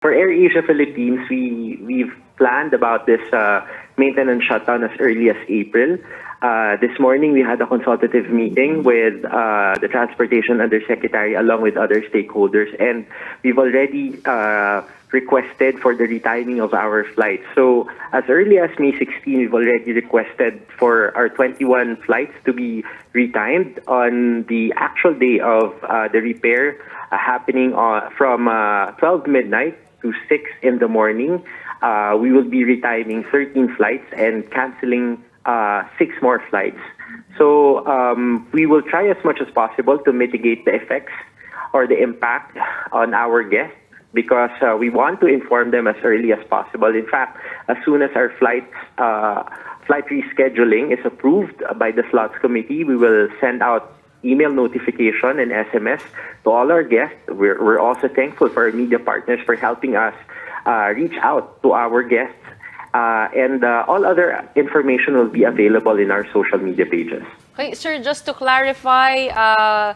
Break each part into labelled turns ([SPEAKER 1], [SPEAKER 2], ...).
[SPEAKER 1] For AirAsia Philippines, we've planned about this maintenance shutdown as early as April. This morning, we had a consultative meeting with the Transportation Undersecretary along with other stakeholders, and we've already requested for the retiming of our flights. So as early as May 16, we've already requested for our 21 flights to be retimed on the actual day of the repair happening from 12 midnight to 6 in the morning. We will be retiming 13 flights and canceling 6 more flights. So we will try as much as possible to mitigate the effects or the impact on our guests, because we want to inform them as early as possible. In fact, as soon as our flight rescheduling is approved by the slots committee, we will send out email notification and SMS to all our guests. We're also thankful for our media partners for helping us reach out to our guests. And all other information will be available in our social media pages.
[SPEAKER 2] Okay, sir, just to clarify,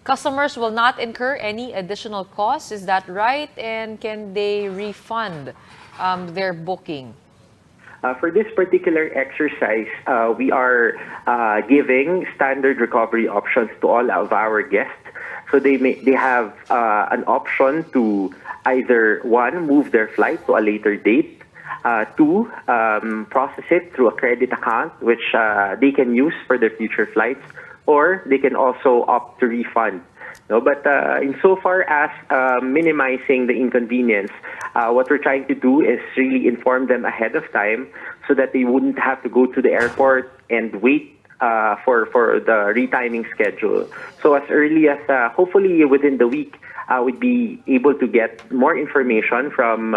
[SPEAKER 2] customers will not incur any additional costs, is that right? And can they refund their booking?
[SPEAKER 1] For this particular exercise, we are giving standard recovery options to all of our guests. So they have an option to either, one, move their flight to a later date, two, process it through a credit account, which they can use for their future flights, or they can also opt to refund. No, but insofar as minimizing the inconvenience, what we're trying to do is really inform them ahead of time so that they wouldn't have to go to the airport and wait for the retiming schedule. So as early as hopefully within the week, we'd be able to get more information from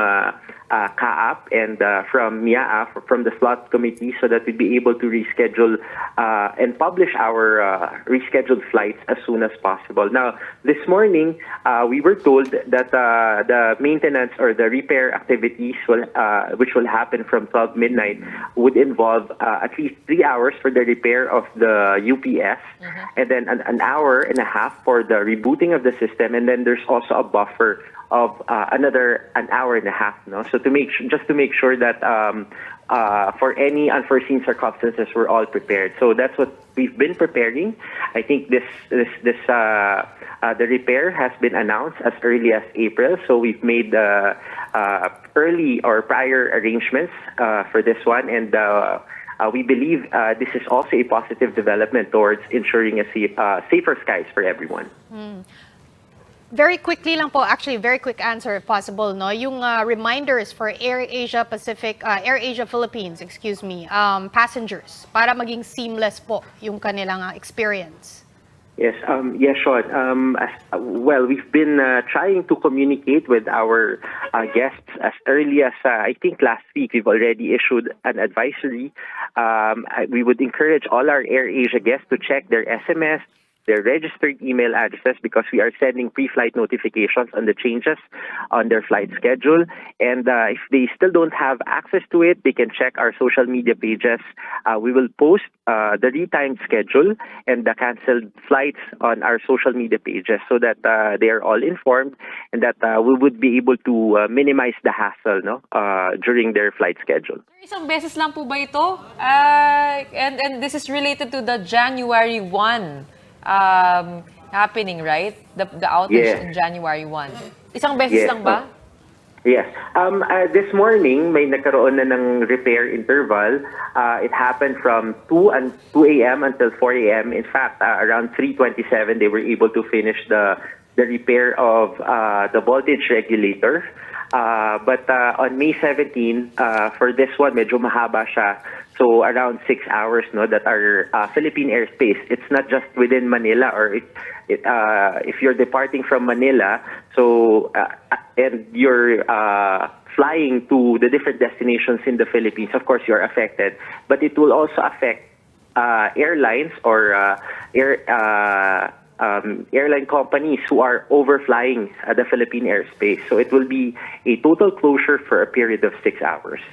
[SPEAKER 1] CAAP and from NAIA, from the slot committee, so that we'd be able to reschedule and publish our rescheduled flights as soon as possible. Now, this morning, we were told that the maintenance or the repair activities which will happen from 12 midnight would involve at least 3 hours for the repair of the UPS, and then an hour and a half for the rebooting of the system, and then there's also a buffer of another an hour and a half. No, so to make sure that for any unforeseen circumstances, we're all prepared. So that's what we've been preparing. I think the repair has been announced as early as April, so we've made early or prior arrangements for this one, and we believe this is also a positive development towards ensuring a safer skies for everyone.
[SPEAKER 3] Very quickly lang po, actually very quick answer if possible, no? Yung reminders for AirAsia Philippines, excuse me, passengers, para maging seamless po yung kanilang experience.
[SPEAKER 1] Yes, yes, Sean. Well, we've been trying to communicate with our guests as early as, I think last week. We've already issued an advisory. We would encourage all our AirAsia guests to check their SMS, their registered email addresses, because we are sending pre-flight notifications on the changes on their flight schedule. And if they still don't have access to it, they can check our social media pages. We will post the retimed schedule and the canceled flights on our social media pages so that they are all informed, and that we would be able to minimize the hassle, no, during their flight schedule.
[SPEAKER 2] Isang beses lang po ba ito? And this is related to the January 1 happening, right? The outage in January 1. Isang beses lang ba?
[SPEAKER 1] Yes. This morning, may nagkaroon na ng repair interval. It happened from 2 a.m. until 4 a.m. In fact, around 3:27, they were able to finish the repair of the voltage regulator. But on May 17, for this one, medyo mahaba siya. So around 6 hours, no, that are Philippine airspace. It's not just within Manila, or if you're departing from Manila, so and you're flying to the different destinations in the Philippines, of course you're affected. But it will also affect airlines or airline companies who are overflying the Philippine airspace. So it will be a total closure for a period of 6 hours.